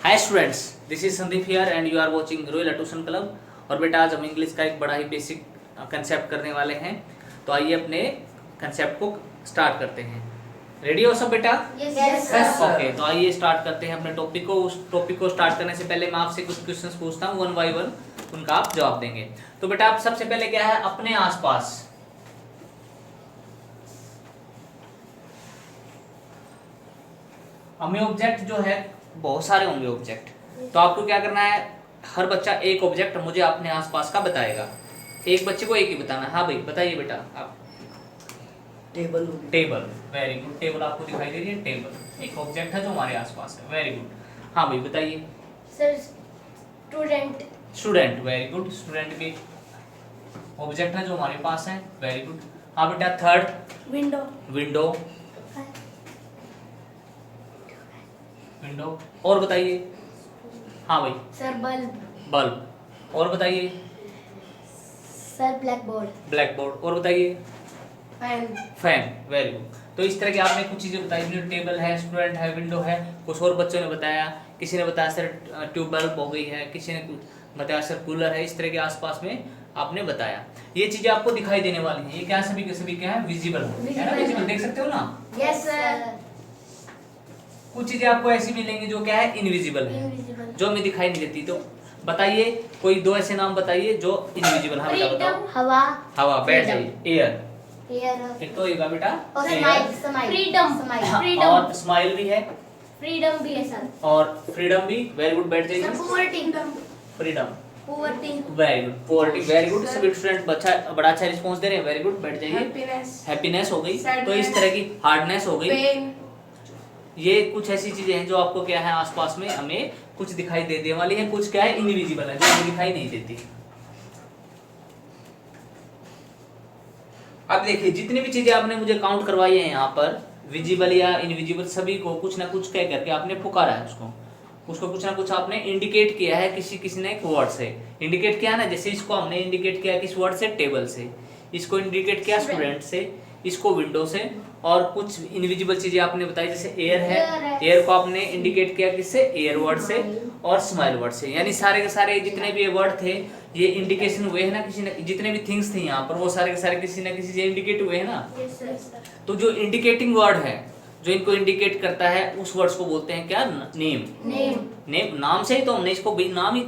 Hi students, this is Sandeep here and you are watching Royal Tuition Club. और बेटा आज हम इंग्लिश का एक बड़ा ही बेसिक कंसेप्ट करने वाले हैं। तो आइए अपने कंसेप्ट को स्टार्ट करते हैं। रेडी हो सब बेटा? यस ओके, तो आइए स्टार्ट करते हैं अपने टॉपिक को। उस टॉपिक को स्टार्ट करने से पहले मैं आपसे कुछ क्वेश्चंस पूछता हूँ, वन बाय वन उनका आप जवाब देंगे। तो बेटा आप सबसे पहले क्या है, अपने आसपास हमें ऑब्जेक्ट जो है बहुत सारे होंगे ऑब्जेक्ट, तो आपको क्या करना है, हर बच्चा एक ऑब्जेक्ट मुझे अपने आसपास का बताएगा। एक बच्चे को एक ही बताना है। हाँ भाई बताइए बेटा आप। Table table, very good. Table आपको दिखाई दे रही है, टेबल एक ऑब्जेक्ट है जो हमारे आसपास है। Very good. हाँ भाई बताइए। Sir student. Student, very good. Student भी ऑब्जेक्ट है जो हमारे पास है। Very good. हाँ बेटा थर्ड। विंडो। Window, window. और बताइए। हाँ भाई। Sir bulb. बल्ब। और बताइए। Sir black board. Black board. और बताइए। फैन। Fan, very good. तो इस तरह की आपने कुछ चीजें बताई, जो टेबल है, स्टूडेंट है, विंडो है। कुछ और बच्चों ने बताया, किसी ने बताया सर ट्यूब बल्ब हो गई है, किसी ने बताया सर कूलर है। इस तरह के आसपास में आपने बताया। ये चीजें आपको दिखाई देने वाली हैं। ये क्या सभी के सभी क्या है, विजिबल है ना। विजिबल देख सकते हो ना। Yes sir. कुछ चीजें आपको ऐसी मिलेंगी जो क्या है, इनविजिबल है, इनविजिबल। जो हमें दिखाई नहीं देती। तो बताइए कोई दो ऐसे नाम बताइए जो इनविजिबल। हाँ बेटा बताओ। हवा। हवा, बैठ जाइए। Air, air. एक तो होगा बेटा और एयर। स्माइल। फ्रीडम। हाँ, और स्माइल भी है, फ्रीडम भी है सर। और फ्रीडम भी। वेरी गुड, बैठ जाइए। Poverty. Freedom, poverty. Very good. Poverty, very good. सभी स्टूडेंट बड़ा अच्छा रिस्पॉन्स दे रहे हैं। वेरी गुड, बैठ जाइए। हैप्पीनेस। हैप्पीनेस हो गई। तो इस तरह की हार्डनेस हो गई। पेन। ये कुछ ऐसी चीजें हैं जो आपको क्या है, आसपास में हमें कुछ दिखाई देने वाली है। कुछ क्या है, इनविजिबल है, जो हमें दिखाई नहीं देती। अब देखिए, जितनी भी चीजें आपने मुझे काउंट करवाई है यहाँ पर, विजिबल या इनविजिबल, सभी को कुछ ना कुछ कह करके आपने पुकारा है। उसको कुछ ना कुछ आपने इंडिकेट किया है, किसी ने एक वर्ड से इंडिकेट किया ना। जैसे इसको हमने इंडिकेट किया किस वर्ड से, टेबल से। इसको इंडिकेट किया स्टूडेंट से, इसको विंडो से। और कुछ इनविजिबल चीजें आपने बताई, जैसे एयर है, एयर को आपने इंडिकेट किया किससे, एयर वर्ड से और स्माइल वर्ड से। यानी सारे के सारे जितने भी वर्ड थे ये इंडिकेशन हुए हैं ना, किसी ने, जितने भी थिंग्स थे यहाँ पर वो सारे के सारे किसी ना किसी से इंडिकेट हुए हैं ना। Yes sir. तो जो इंडिकेटिंग वर्ड है, जो इनको इंडिकेट करता है, उस वर्ड्स को बोलते हैं क्या, नेम। नेम, नाम से ही तो हमने इसको नाम ही,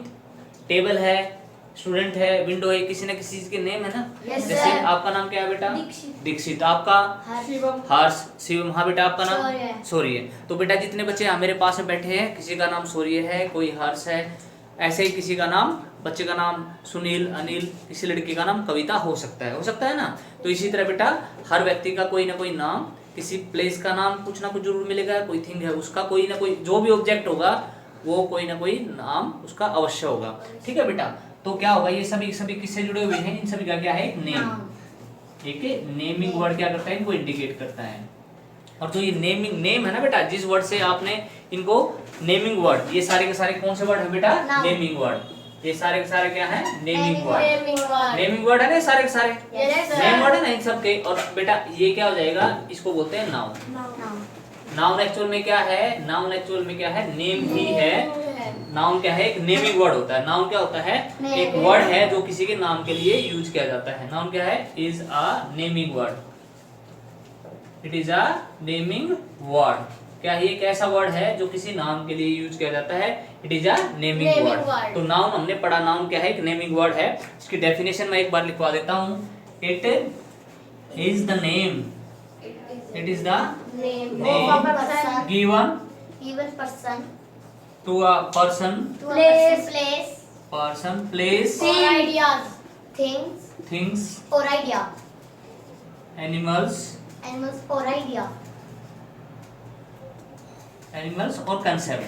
टेबल है, स्टूडेंट है, विंडो है, किसी ना किसी चीज के नेम है ना। Yes, जैसे sir. आपका नाम क्या है बेटा? दीक्षित। दीक्षित। आपका? शिवम। हर्ष, शिवम। हाँ बेटा आपका नाम? सूर्य। सूर्य। तो बेटा जितने बच्चे यहाँ मेरे पास में बैठे हैं, किसी का नाम सूर्य है, कोई हर्ष है, ऐसे ही किसी का नाम, बच्चे का नाम सुनील, अनिल, किसी लड़की का नाम कविता हो सकता है ना। तो इसी तरह बेटा हर व्यक्ति का कोई ना कोई नाम, किसी प्लेस का नाम कुछ ना कुछ जरूर मिलेगा, कोई थिंग है उसका कोई ना कोई, जो भी ऑब्जेक्ट होगा वो कोई ना कोई नाम उसका अवश्य होगा। ठीक है बेटा। तो क्या होगा, ये सभी किससे जुड़े हुए हैं, इन सभी का क्या है, नेम। एक नेमिंग वर्ड क्या करता है, इनको इंडिकेट करता है। और जो ये नेम है ना बेटा, जिस वर्ड से आपने इनको नेमिंग वर्ड, ये सारे के सारे कौन से वर्ड है बेटा, नेमिंग वर्ड। ये सारे के सारे क्या है, नेमिंग वर्ड। नेमिंग वर्ड है ना सारे के सारे, नेम वर्ड है ना इन सबके। और बेटा ये क्या हो जाएगा, इसको बोलते हैं नाउन। नाउन एक्चुअल में क्या है, नाउन एक्चुअल में क्या है, नेम ही है। नाउन क्या है, एक नेमिंग वर्ड होता है। नाउन क्या होता है, एक वर्ड है जो किसी के नाम के लिए यूज किया जाता है। नाउन क्या है, is a naming word. It is a naming word. क्या ये एक ऐसा वर्ड है जो किसी नाम के लिए यूज किया जाता है, it is a naming word. तो नाउन हमने पढ़ा, नाउन क्या है, एक नेमिंग वर्ड है। इसकी डेफिनेशन मैं एक बार लिखवा देता हूँ। It is the name, it is the name given person to a person, place, or ideas, things, or idea, animals or idea, और concept,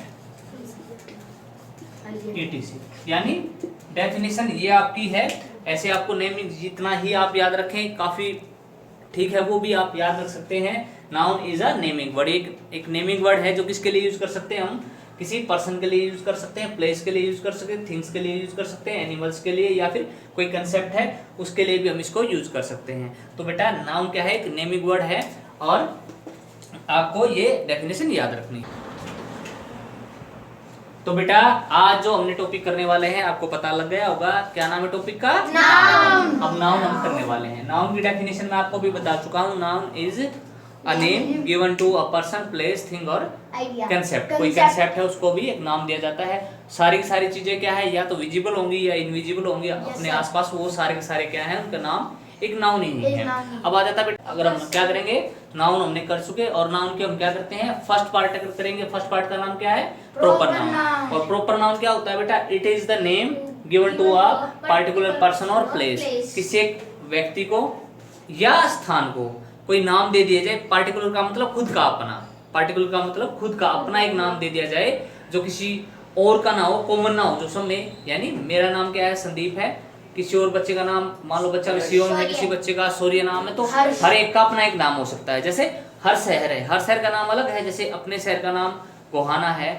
etc. यानी डेफिनेशन ये आपकी है। ऐसे आपको नेमिंग जितना ही आप याद रखें काफी ठीक है, वो भी आप याद रख सकते हैं। Noun is a naming word, एक नेमिंग वर्ड है जो किसके लिए यूज कर सकते हैं, हम किसी पर्सन के लिए यूज कर सकते हैं, प्लेस के लिए यूज कर सकते हैं, थिंग्स के लिए यूज कर सकते हैं, एनिमल्स के लिए, या फिर कोई कंसेप्ट है उसके लिए भी हम इसको यूज कर सकते हैं। तो बेटा नाउन क्या है, एक नेमिंग वर्ड है और आपको ये डेफिनेशन याद रखनी है। तो बेटा आज जो हमने टॉपिक करने वाले हैं आपको पता लग गया होगा क्या नाम है टॉपिक का? नाउन। अब नाउन हम करने वाले हैं। नाउन की डेफिनेशन मैं आपको भी बता चुका हूँ। Noun is a name given to a person, place, thing और आइडिया। कंसेप्ट। कोई कंसेप्ट है उसको भी एक नाम दिया जाता है। सारी की सारी चीजें क्या है, या तो विजिबल होंगी या इनविजिबल होंगी अपने sir. आसपास, वो सारे के सारे क्या है, उनका नाम एक नाउन ही एक है। noun ही। अब आ जाता है बेटा, अगर हम क्या करेंगे, नाउन हमने कर चुके और नाउन के हम क्या करते हैं, फर्स्ट पार्ट अगर करेंगे, फर्स्ट पार्ट का नाम क्या है? Proper Proper noun. noun। और प्रॉपर नाउन क्या होता है बेटा? It is the name given to a particular person और प्लेस। किसी एक व्यक्ति को या स्थान को कोई नाम दे दिया जाए। पार्टिकुलर का मतलब खुद का अपना, पार्टिकुलर का मतलब खुद का अपना एक नाम दे दिया जाए जो किसी और का ना हो, कॉमन ना हो, जो सब में, यानी मेरा नाम क्या है, संदीप है, किसी और बच्चे का नाम, मान लो बच्चा शिवम है, किसी बच्चे का सूर्य नाम है, तो हर एक का अपना एक नाम हो सकता है। जैसे हर शहर है, हर शहर का नाम अलग है। जैसे अपने शहर का नाम गोहाना है,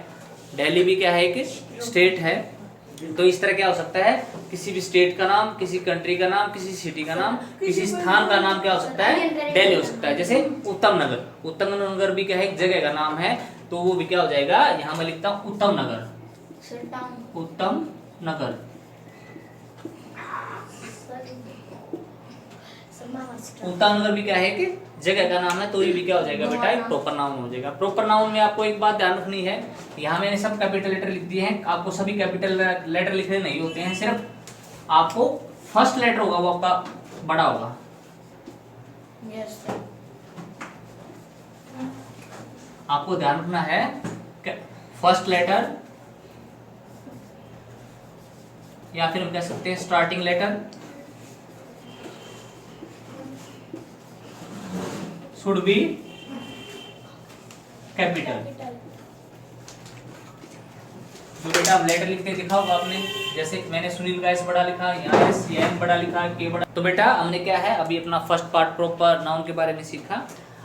दिल्ली भी क्या है, एक स्टेट है। तो इस तरह क्या हो सकता है, किसी भी स्टेट का नाम, किसी कंट्री का नाम, किसी सिटी का नाम, किसी स्थान का नाम क्या हो सकता है, दिल्ली हो सकता है। जैसे उत्तम नगर, उत्तम नगर भी क्या है, एक जगह का नाम है, तो वो भी क्या हो जाएगा, यहाँ मैं लिखता हूँ उत्तम नगर, उत्तम नगर। उत्तम नगर भी क्या है कि जगह का नाम है, तो ये भी क्या हो जाएगा बेटा, एक प्रॉपर नाउन हो जाएगा। प्रॉपर नाउन में आपको एक बात ध्यान रखनी है, यहाँ मैंने सब कैपिटल लेटर लिख दिए हैं, आपको सभी कैपिटल लेटर लिखने नहीं होते हैं, सिर्फ आपको फर्स्ट लेटर होगा वो आपका बड़ा होगा। आपको ध्यान रखना है फर्स्ट लेटर, या फिर हम कह सकते हैं starting letter should be capital. जो बेटा आप लेटर लिखते दिखा होगा आपने, जैसे मैंने सुनील का एस बड़ा लिखा, यहाँ एस, एम बड़ा लिखा, के बड़ा। तो बेटा हमने क्या है, अभी अपना फर्स्ट पार्ट प्रॉपर नाउन के बारे में सीखा।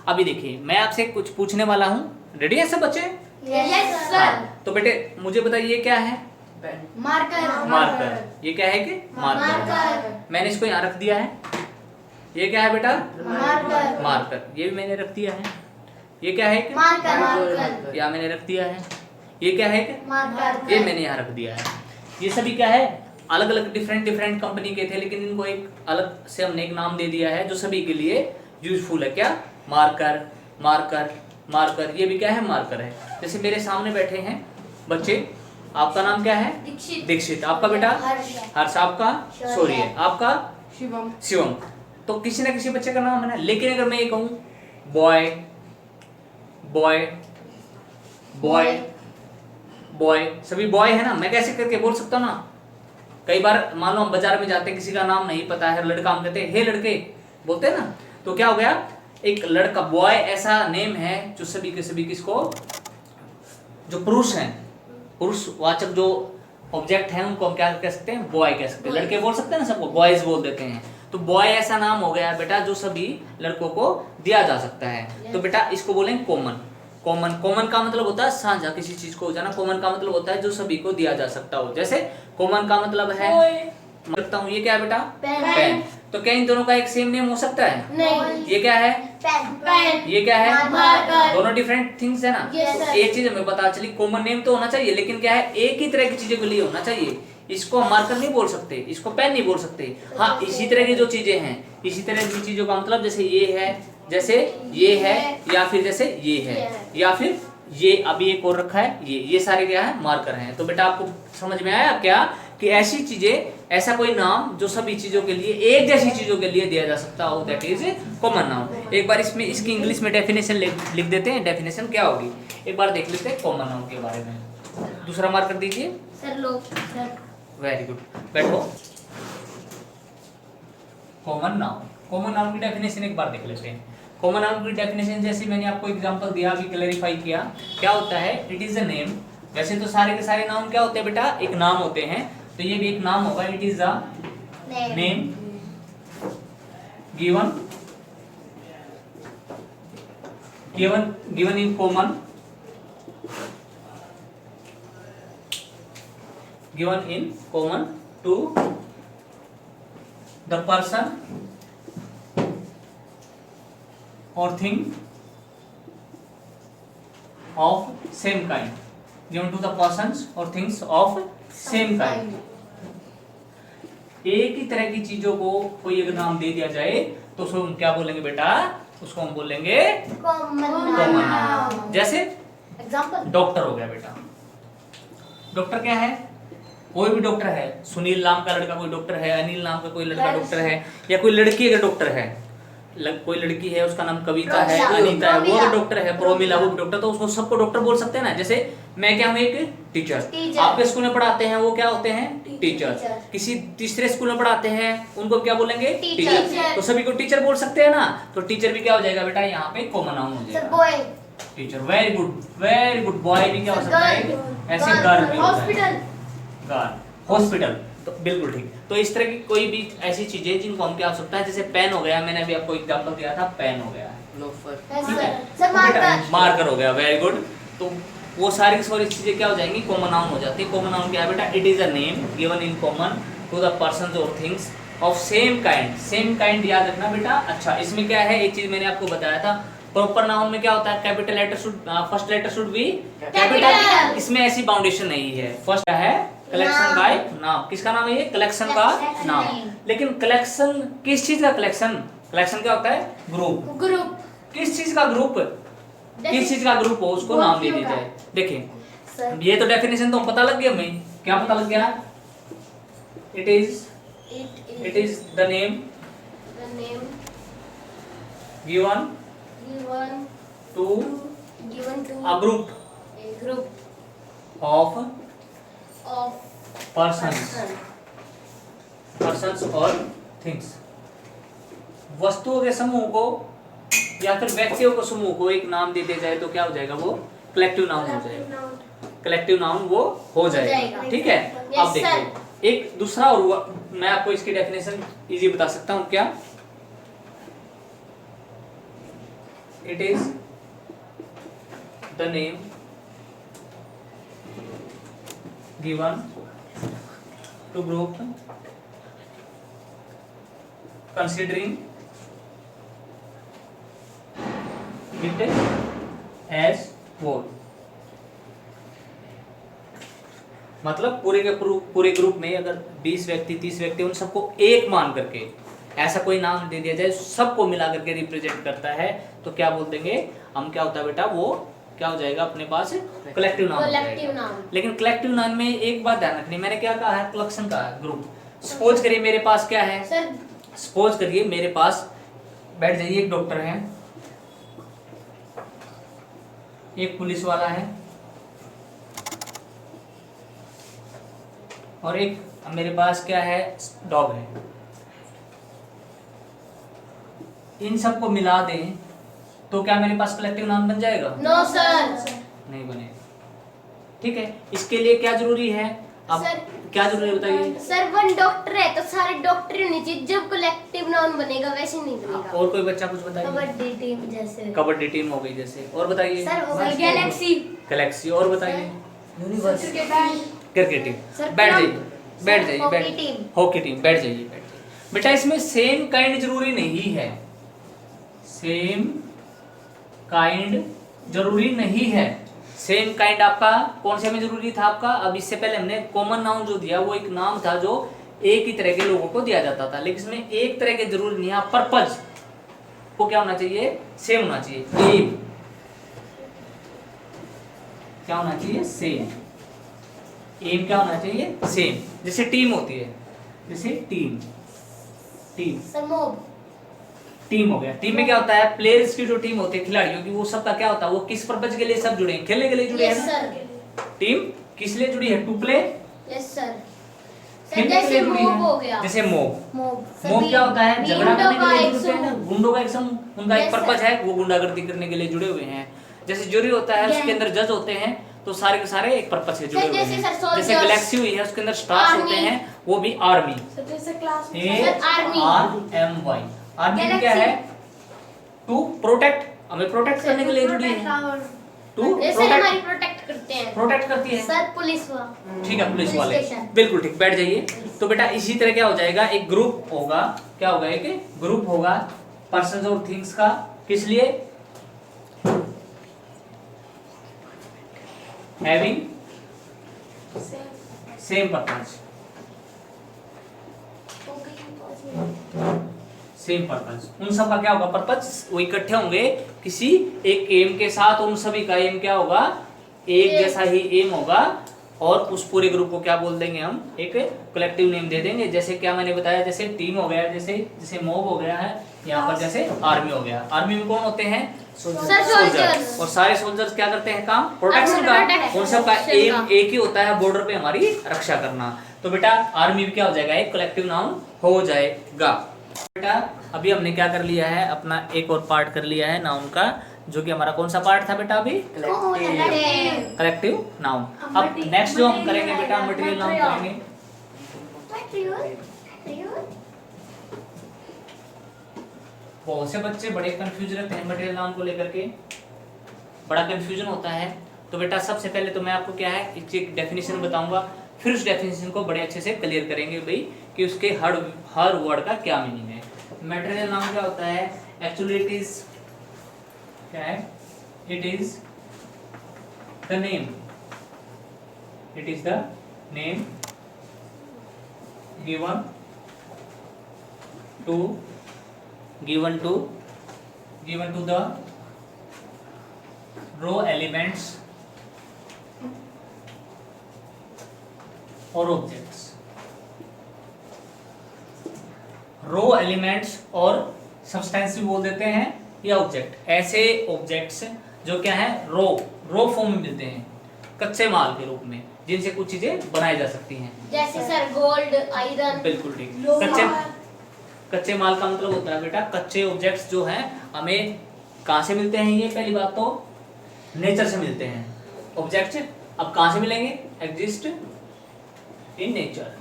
अभी देखिए मैं आपसे कुछ पूछने वाला हूँ, रेडी है सब बच्चे? Yes sir. तो बेटे मुझे बताइए ये क्या है? मार्कर। मार्कर। ये क्या है कि मार्कर। मैंने इसको यहाँ रख दिया है। ये क्या है बेटा? मार्कर। मार्कर। ये भी मैंने रख दिया है। ये क्या है कि मार्कर। या मैंने रख दिया है। ये क्या है कि मार्कर। ये मैंने यहाँ रख दिया है। ये सभी क्या है, अलग अलग डिफरेंट कंपनी के थे, लेकिन इनको एक अलग से हमने एक नाम दे दिया है जो सभी के लिए यूजफुल है। क्या? Marker, marker, marker. ये भी क्या है, मार्कर है। जैसे मेरे सामने बैठे हैं बच्चे, आपका नाम क्या है? दीक्षित। आपका बेटा? हर्ष। आपका? शौर्य। आपका? शिवम। तो किसी ना किसी बच्चे का नाम है ना। लेकिन अगर मैं ये कहूँ बॉय, बॉय, बॉय, बॉय, सभी बॉय है ना, मैं कैसे करके बोल सकता हूँ ना। कई बार मान लो हम बाजार में जाते हैं, किसी का नाम नहीं पता है, लड़का, हम कहते हैं हे लड़के, बोलते हैं ना। तो क्या हो गया, एक लड़का, बॉय ऐसा नेम है जो सभी के सभी किसको, जो पुरुष हैं, पुरुषवाचक जो ऑब्जेक्ट है उनको हम क्या कह सकते हैं, बॉय कह सकते हैं। लड़के बोल सकते हैं ना, सबको बॉयज बोल देते हैं। तो बॉय ऐसा नाम हो गया बेटा जो सभी लड़कों को दिया जा सकता है। तो बेटा इसको बोलेंगे कॉमन। कॉमन, कॉमन का मतलब होता है साझा, किसी चीज को हो जाना। कॉमन का मतलब होता है जो सभी को दिया जा सकता हो। जैसे कॉमन का मतलब है, करता हूँ, ये क्या है बेटा? पेन। तो क्या इन दोनों का एक सेम नेम हो सकता है? नहीं। ये क्या है? पेन। ये क्या है? मार्कर। दोनों डिफरेंट थिंग्स है ना। Yes, sir. एक चीज हमें पता चली, कॉमन नेम तो होना चाहिए, लेकिन क्या है, एक ही तरह की चीजों के लिए होना चाहिए। इसको हम मार्कर नहीं बोल सकते, इसको पेन नहीं बोल सकते। हाँ, इसी तरह की जो चीजें हैं, इसी तरह की चीजों का मतलब, जैसे ये है, जैसे ये है, या फिर जैसे ये है, या फिर ये अभी एक और रखा है, ये सारे क्या है, मार्कर हैं। तो बेटा आपको समझ में आया क्या कि ऐसी चीजें, ऐसा कोई नाम जो सभी चीजों के लिए, एक जैसी चीजों के लिए दिया जा सकता हो, दैट इज कॉमन नाउन। एक बार इसमें इसकी इंग्लिश में डेफिनेशन लिख देते हैं। डेफिनेशन क्या होगी एक बार देख लेते हैं कॉमन नाउन के बारे में। दूसरा मार्क कर दीजिए सर। लो सर। वेरी गुड, बैठो। कॉमन नाउन, कॉमन नाउन की डेफिनेशन एक बार देख लेते हैं। कॉमन नाउन की डेफिनेशन जैसे मैंने आपको एग्जांपल दिया, अभी क्लैरिफाई किया, क्या होता है, इट इज अ नेम। वैसे तो सारे के सारे नाउन क्या होते हैं बेटा, एक नाम होते हैं, तो ये भी एक नाम होगा। It is a name given in common, given in common to the person or thing of same kind। Given to the persons और थिंग्स ऑफ सेम काइंड। एक ही तरह की चीजों को कोई अगर नाम दे दिया जाए तो उसको हम क्या बोलेंगे बेटा, उसको हम बोलेंगे कॉमन कॉमन नाउन। जैसे एग्जांपल डॉक्टर हो गया बेटा, डॉक्टर क्या है, कोई भी डॉक्टर है, सुनील नाम का लड़का कोई डॉक्टर है, अनिल नाम का कोई लड़का डॉक्टर है, या कोई लड़की अगर डॉक्टर है, कोई लड़की है उसका नाम कविता है, अनीता है, वो डॉक्टर है, प्रोमिला वो डॉक्टर, तो उसको सबको डॉक्टर बोल सकते हैं ना। जैसे मैं क्या हूँ, एक टीचर। आपके स्कूल में पढ़ाते हैं वो क्या होते हैं, टीचर। किसी तीसरे स्कूल में पढ़ाते हैं उनको क्या बोलेंगे, टीचर। तो सभी को टीचर बोल सकते हैं ना, तो टीचर भी क्या हो जाएगा बेटा, यहाँ पे कॉमन नाउन हो जाएगा। Boy teacher, very good very good. Boy भी क्या हो सकता है, ऐसे गर्ल भी होता है, हॉस्पिटल गर्ल, हॉस्पिटल, तो बिल्कुल ठीक। तो इस तरह की कोई भी ऐसी चीजें जिनको हम क्या हो सकता है, जैसे पेन हो गया, मैंने अभी आपको एग्जांपल दिया था, पेन हो गया, लोफर, ठीक है, सर मार्कर मार्कर हो गया, वेरी गुड। तो वो सारी की सारी चीजें क्या हो जाएंगी, कॉमन नाउन हो जाती है। कॉमन नाउन क्या है बेटा, it is a name given in common to the persons और things of same kind. Same kind याद रखना बेटा। अच्छा, इसमें क्या है, एक चीज मैंने आपको बताया था, प्रॉपर नाउन में क्या होता है, capital letter should, first letter should be capital. इसमें ऐसी बाउंडेशन नहीं है। फर्स्ट है कलेक्शन बाय नाम, किसका नाम है ये, कलेक्शन का नाम। लेकिन कलेक्शन किस चीज का कलेक्शन, कलेक्शन क्या होता है, ग्रुप। किस चीज का ग्रुप, किस चीज का ग्रुप हो उसको नाम दे दिया जाए। देखिए ये तो डेफिनेशन तो पता लग गया, हमें क्या पता लग गया, it is the name given to a group of persons और थिंग्स। वस्तुओं के समूह को या फिर व्यक्तियों को समूह को एक नाम दे दिया जाए तो क्या हो जाएगा, वो कलेक्टिव नाउन हो जाएगा। कलेक्टिव नाउन वो हो जाएगा, ठीक है। अब देखिए एक दूसरा और हुआ, मैं आपको इसकी डेफिनेशन इजी बता सकता हूँ। क्या, it is the name given to group considering it as whole. मतलब पूरे ग्रुप में अगर 20 व्यक्ति 30 व्यक्ति, उन सबको एक मान करके ऐसा कोई नाम दे दिया जाए, सबको मिला करके रिप्रेजेंट करता है, तो क्या बोल देंगे हम, क्या होता है बेटा, वो क्या हो जाएगा अपने पास, कलेक्टिव नाउन हो जाएगा। लेकिन कलेक्टिव नाउन में एक बात ध्यान रखनी, मैंने क्या कहा है, कलेक्शन का है, ग्रुप। सपोज करिए मेरे पास क्या है, सपोज करिए मेरे पास, बैठ जाइए, एक डॉक्टर है, एक पुलिस वाला है, और एक मेरे पास क्या है, डॉग है। इन सबको मिला दें तो क्या मेरे पास कलेक्टिव नाउन बन जाएगा? नो सर, नहीं बनेगा, ठीक है। इसके लिए क्या जरूरी है, अब सर, क्या जरूरी है बताइए। सर वन डॉक्टर है तो सारे डॉक्टर होने चाहिए, जब कलेक्टिव नाउन बनेगा वैसे नहीं बनेगा। और कोई बच्चा कुछ बताइए। कबड्डी टीम जैसे, कबड्डी टीम हो गई जैसे, और बताइए। सर गैलेक्सी, गैलेक्सी, और बताइए। यूनिवर्स, क्रिकेट टीम, सर, बैठ जाइए, सर, बैठ जाइए, हॉकी बैठ, टीम, हॉकी टीम, बैठ जाइए, बैठ जाइए। बेटा इसमें सेम काइंड जरूरी नहीं है, सेम काइंड जरूरी नहीं है। सेम काइंड आपका कौन से में जरूरी था आपका, अब इससे पहले हमने कॉमन नाउन जो दिया वो एक नाम था जो एक ही तरह के लोगों को दिया जाता था, लेकिन इसमें एक तरह के जरूरी नहीं है। पर्पज को क्या होना चाहिए, सेम होना चाहिए। एम क्या होना चाहिए, सेम। एम क्या होना चाहिए, सेम। जैसे टीम होती है, जैसे team, team sir mob, team हो गया। टीम में क्या होता है, प्लेयर्स की जो टीम होती है, खिलाड़ियों की, वो सबका क्या होता है, वो किस पर्पज के लिए सब जुड़े हैं, खेलने के लिए जुड़े हैं यस ना। सर, टीम किस लिए जुड़ी है, to play, yes sir. Sir खेलने के जैसे लिए जुड़ी मोब हो है। गया, जैसे मोब, मोब मोब क्या होता है, झगड़ा करने के लिए जुड़ते हैं ना, समूह। गुंडों का एक समूह, उनका एक Yes, पर्पज sir. है, वो गुंडागर्दी करने के लिए जुड़े हुए हैं। जैसे जूरी होता है, उसके Gang. अंदर जज होते हैं, तो सारे के सारे एक पर्पज से जुड़े Sir, हुए जैसे हैं। sir, soldiers. जैसे गैलेक्सी हुई है, उसके अंदर स्टार्स होते Army. हैं, वो भी आर्मी, सर जैसे क्लास में ARMY। Army Galaxy. क्या है, टू प्रोटेक्ट, हमें प्रोटेक्ट करने के लिए जुड़ी है, टू जैसे हमारी प्रोटेक्ट करते हैं, प्रोटेक्ट करती है, सर पुलिस हुआ, ठीक है, पुलिस Police वाले, station. बिल्कुल ठीक, बैठ जाइए। तो बेटा इसी तरह क्या हो जाएगा, एक ग्रुप होगा, क्या होगा, एक ग्रुप होगा पर्सन्स और थिंग्स का, किस लिए, having same purpose, same purpose. उन सब का क्या होगा पर्पज, वो इकट्ठे होंगे किसी एक एम के साथ, उन सभी का एम क्या होगा, एक जैसा ही एम होगा, और उस पूरे ग्रुप को क्या बोल देंगे हम, एक कलेक्टिव नेम दे देंगे। जैसे क्या मैंने बताया, जैसे टीम हो गया, जैसे जैसे मॉब हो गया है, यहाँ पर जैसे आर्मी हो गया। आर्मी में कौन होते हैं, सोल्जर, और सारे सोल्जर्स क्या करते हैं काम, प्रोटेक्शन का। उन सब का एम एक ही होता है, बॉर्डर पे हमारी रक्षा करना। तो बेटा आर्मी भी क्या हो जाएगा, एक कलेक्टिव नाउन हो जाएगा। बेटा अभी हमने क्या कर लिया है, अपना एक और पार्ट कर लिया है नाउन का, जो कि हमारा कौन सा पार्ट था बेटा, अभी कलेक्टिव नाउन। अब नेक्स्ट जो हम करेंगे बेटा, मटेरियल नाउन करेंगे। बहुत से बच्चे बड़े कंफ्यूज रहते हैं मटेरियल नाउन को लेकर के, बड़ा कंफ्यूजन होता है। तो बेटा सबसे पहले तो मैं आपको क्या है, एक डेफिनेशन बताऊंगा, फिर उस डेफिनेशन को बड़े अच्छे से क्लियर करेंगे भाई कि उसके हर वर्ड का क्या मीनिंग है। मटेरियल नाउन क्या होता है, एक्चुअली इट इज क्या है, it is the name, it is the name given to the raw elements or objects, raw elements और सब्सटेंस भी बोल देते हैं, या ऑब्जेक्ट, ऐसे ऑब्जेक्ट्स जो क्या है, रो फॉर्म में मिलते हैं, कच्चे माल के रूप में, जिनसे कुछ चीजें बनाई जा सकती हैं। जैसे सर गोल्ड, आयरन, बिल्कुल ठीक। कच्चे माल का मतलब होता है बेटा, कच्चे ऑब्जेक्ट्स जो हैं हमें कहाँ से मिलते हैं, ये पहली बात तो नेचर से मिलते हैं ऑब्जेक्ट्स। अब कहाँ से मिलेंगे, exist in nature,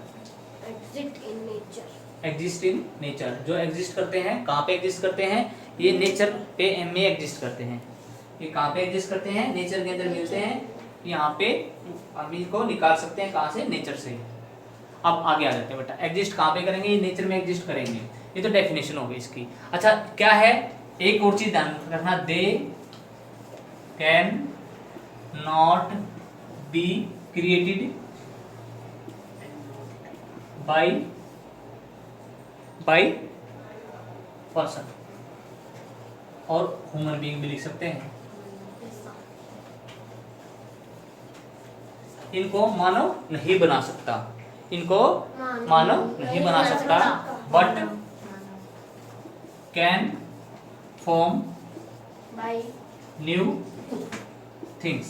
exist in nature, जो एग्जिस्ट करते हैं, कहाँ पे एग्जिस्ट करते हैं, ये नेचर पे में एग्जिस्ट करते हैं। ये कहाँ पे एग्जिस्ट करते हैं, नेचर के अंदर मिलते हैं। यहाँ पे हम इनको निकाल सकते हैं कहाँ से, नेचर से। अब आगे आ जाते हैं बेटा, एग्जिस्ट कहाँ पे करेंगे, ये नेचर में एग्जिस्ट करेंगे। ये तो डेफिनेशन हो गई इसकी। अच्छा क्या है, एक और चीज ध्यान रखना, they can not be created by person, और ह्यूमन बीइंग भी लिख सकते हैं। इनको मानव नहीं बना सकता, इनको मानव नहीं बना सकता, but can form new things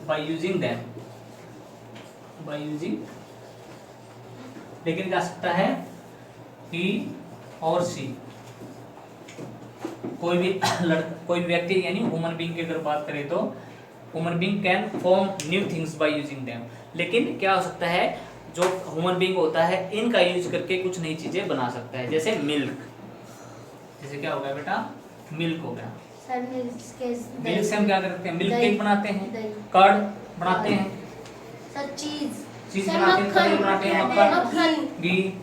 by using them, लेकिन क्या सकता है, ही और सी, कोई भी व्यक्ति यानी ह्यूमन बीइंग की अगर बात करें तो human being can form new things by using them. लेकिन क्या हो सकता है, जो ह्यूमन बीइंग होता है इनका यूज करके कुछ नई चीजें बना सकता है। जैसे मिल्क, जैसे क्या हो गया बेटा, मिल्क हो गया। मिल्क से हम क्या करते हैं, मिल्क केक बनाते हैं, कर्ड बनाते हैं, चीज बनाते हैं, पनीर बनाते हैं, मक्खन, घी,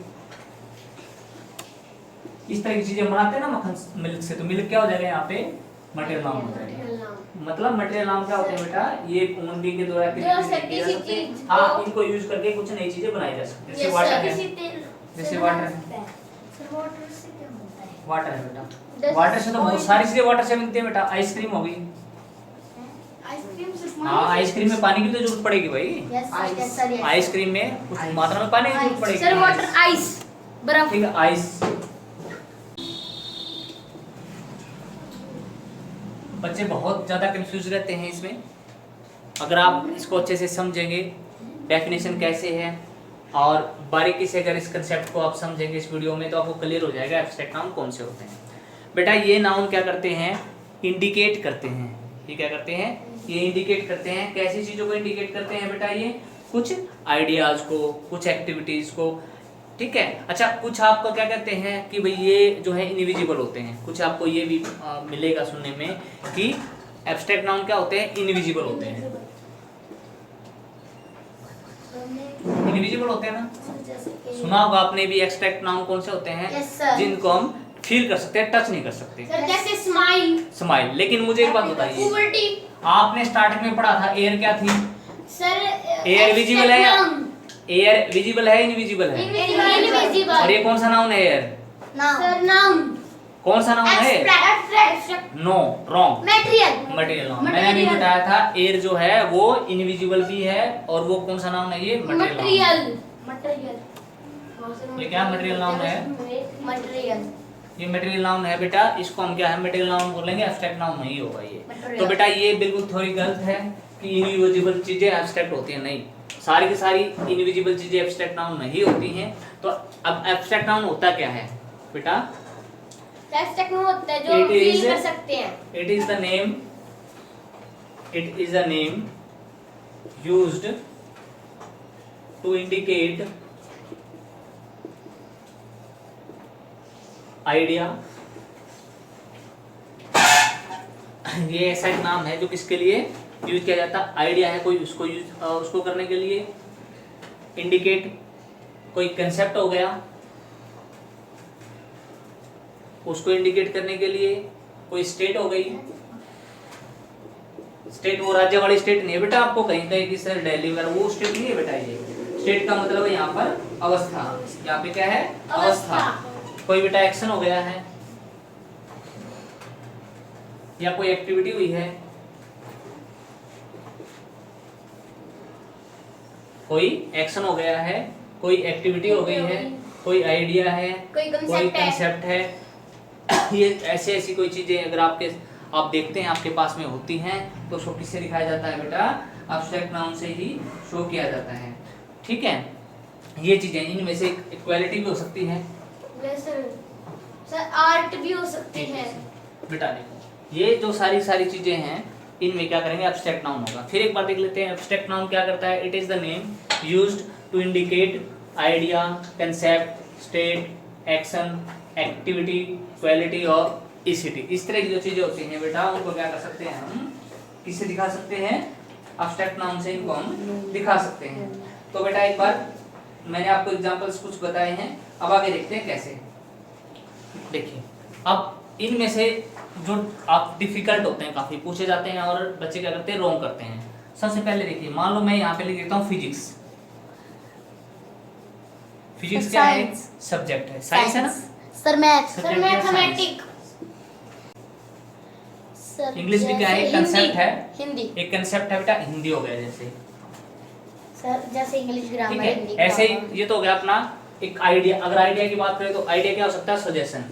इस तरह की चीजें बनाते हैं ना मक्खन मिल्क से। तो मिल्क क्या हो जाएगा, यहाँ पे मटेरियल नाउन हो जाएगा। मतलब मटेरियल नाउन क्या होते हैं बेटा, ये ह्यूमन बीइंग के द्वारा हाँ, इनको यूज करके कुछ नई चीजें बनाई जा सकती है। जैसे वाटर है, जैसे वाटर है बेटा, वाटर से तो बहुत सारी चीजें वाटर से मिलती है बेटा। आइसक्रीम हो गई, हाँ आइसक्रीम में पानी की तो जरूरत पड़ेगी भाई, आइसक्रीम में कुछ मात्रा में पानी की जरूरत पड़ेगी। सर वाटर, आइस, बर्फ, ठीक है, आइस। बच्चे बहुत ज़्यादा कंफ्यूज रहते हैं इसमें। अगर आप इसको अच्छे से समझेंगे, डेफिनेशन कैसे है, और बारीकी से अगर इस कंसेप्ट को आप समझेंगे इस वीडियो में, तो आपको क्लियर हो जाएगा एब्स्ट्रैक्ट नाउन कौन से होते हैं। बेटा ये नाउन क्या करते हैं, इंडिकेट करते हैं। ये क्या करते हैं, ये इंडिकेट करते हैं। कैसी चीज़ों को इंडिकेट करते हैं बेटा, ये कुछ आइडियाज़ को, कुछ एक्टिविटीज़ को, ठीक है। अच्छा कुछ आपको क्या कहते हैं कि भाई ये जो है इनविजिबल होते हैं। कुछ आपको ये भी मिलेगा सुनने में कि एब्स्ट्रैक्ट नाउन क्या होते हैं, इनविजिबल होते हैं। इनविजिबल होते हैं ना, सुना होगा आपने भी। एब्स्ट्रैक्ट नाउन कौन से होते हैं, जिनको हम फील कर सकते हैं, टच नहीं कर सकते। जैसे स्माइल, स्माइल। लेकिन मुझे एक बात बताइए, आपने स्टार्टिंग में पढ़ा था एयर क्या थी, सर एयर विजिबल है, एयर विजिबल है इनविजिबल है? इनविजिबल। और ये कौन सा नाउन है एयर? Sir noun. कौन सा नाउन है? Abstract. No, wrong. Material. Material noun. मैंने अभी बताया था एयर जो है वो इनविजिबल भी है और वो कौन सा नाउन है? ये मटेरियल। ये क्या मटेरियल नाउन है? मटेरियल। ये मटेरियल नाउन है बेटा, इसको हम क्या है मटेरियल नाउन बोलेंगे, एब्स्ट्रैक्ट नाउन नहीं होगा ये। Material। तो बेटा ये बिल्कुल थोड़ी गलत है कि इनविजिबल चीजें एब्स्ट्रैक्ट होती हैं, नहीं। सारी की सारी इनविजिबल चीजें एब्स्ट्रैक्ट नाउन नहीं होती हैं। तो अब एब्स्ट्रैक्ट नाउन होता क्या है बेटा? एब्स्ट्रैक्ट नाउन होता है जो It is- फील कर सकते हैं। It is the name. It is a name used to indicate idea. ये ऐसा एक नाम है जो किसके लिए यूज किया जाता है? आइडिया है कोई, उसको यूज उसको करने के लिए। इंडिकेट कोई कंसेप्ट हो गया, उसको इंडिकेट करने के लिए। कोई स्टेट हो गई, स्टेट वो राज्य वाली स्टेट नहीं है बेटा, आपको कहीं कहीं की सर दिल्ली वगैरह वो स्टेट नहीं है बेटा। ये स्टेट का मतलब है यहाँ पर अवस्था। यहाँ पे क्या है? अवस्था। कोई बेटा एक्शन हो गया है या कोई एक्टिविटी हुई है, कोई एक्शन हो गया है, कोई एक्टिविटी हो गई है, कोई आइडिया है, कोई कोई कंसेप्ट है। कंसेप्ट है। ये ऐसे ऐसी कोई चीजें अगर आप देखते हैं आपके पास में होती हैं तो उसको किससे दिखाया जाता है बेटा? एब्स्ट्रैक्ट नाउन से ही शो किया जाता है। ठीक है, ये चीजें इनमें से इक्वालिटी भी हो सकती है सर आर्ट भी हो सकती है। बेटा देखो ये जो सारी चीजें हैं इनमें क्या करेंगे? एब्स्ट्रैक्ट नाउन होगा। फिर एक बार देख लेते हैं एब्स्ट्रैक्ट नाउन क्या करता है। It is the name used to indicate idea, concept, state, action, activity, quality और इसिटी। इस तरह की जो चीजें होती हैं बेटा उनको क्या कर सकते हैं हम? किससे दिखा सकते हैं? एब्स्ट्रैक्ट नाउन से इनको हम दिखा सकते हैं। तो बेटा एक बार मैंने आपको एग्जांपल्स कुछ बताए हैं, अब आगे देखते हैं कैसे। देखिए अब इनमें से जो आप डिफिकल्ट होते हैं, काफी पूछे जाते हैं और बच्चे क्या करते हैं? रॉन्ग करते हैं। सबसे पहले देखिए, मान लो मैं यहाँ पे लिख देता हूँ फिजिक्स। फिजिक्स क्या है? सब्जेक्ट है। साइंस है ना? Sir math. Sir mathematic. English भी क्या है? कंसेप्ट है। हिंदी। एक कंसेप्ट है बेटा, हिंदी हो गया जैसे। सर जैसे इंग्लिश ठीक ग्रामर है, हिंदी ऐसे ग्रामर। ही ये तो हो गया अपना एक आइडिया। अगर आइडिया की बात करें तो आइडिया क्या हो सकता है? सजेशन।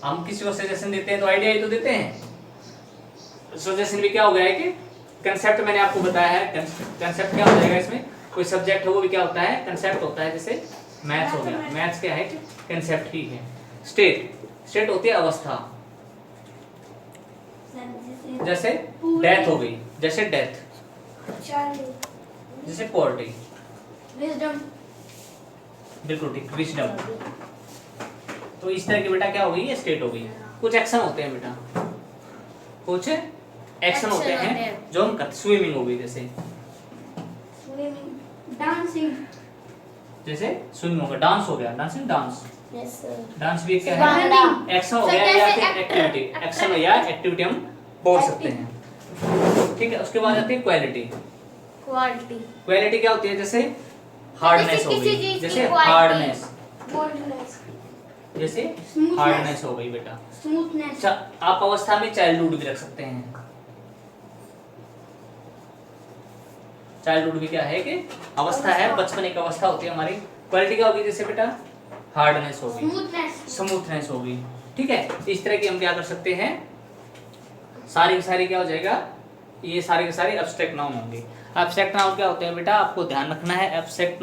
हम किसी को सजेशन देते हैं तो आइडिया ही तो देते हैं। सजेशन भी क्या हो गया है कि कंसेप्ट मैंने आपको बताया है। कंसेप्ट क्या हो जाएगा इसमें? कोई सब्जेक्ट है वो भी क्या होता है? कंसेप्ट होता है। जैसे मैथ्स हो गया, मैथ्स क्या है? कंसेप्ट ही है। स्टेट होती है अवस्था। जैसे डेथ हो गई, जैसे डेथ, जैसे पॉवर्टी। विजडम। बिल्कुल ठीक, विजडम। तो इस तरह की बेटा क्या हो गई? ये स्टेट हो गई। कुछ एक्शन होते हैं बेटा, कुछ एक्शन होते हैं जो हम करते। स्विमिंग हो गई, जैसे डांसिंग। जैसे स्विमिंग हो गया, डांस हो गया, dancing, dance. Yes sir. Dance भी क्या है? भांगड़ा। एक्शन हो गया या फिर एक्टिविटी। एक्शन या एक्टिविटी हम बोल सकते हैं। ठीक है, उसके बाद आती है क्वालिटी। क्वालिटी। क्वालिटी क्या होती है? जैसे हार्डनेस हो किसी गई, चीज की जैसे quality। Hardness, boldness. जैसे Smoothness। हार्डनेस हो गई बेटा। स्मूथनेस। अच्छा, आप अवस्था में चाइल्डहुड भी रख सकते हैं। चाइल्डहुड भी क्या है कि अवस्था है, बचपन एक अवस्था होती है हमारी। क्वालिटी क्या होगी? जैसे बेटा हार्डनेस हो गई, स्मूथनेस। स्मूथनेस हो गई। ठीक है, इस तरह की हम क्या कर सकते हैं? सारी की सारी क्या हो जाएगा? ये सारे के सारे एब्स्ट्रैक्ट नाउन होंगे। एब्स्ट्रैक्ट नाउन क्या होते हैं बेटा? आपको ध्यान रखना है। एब्स्ट्रैक्ट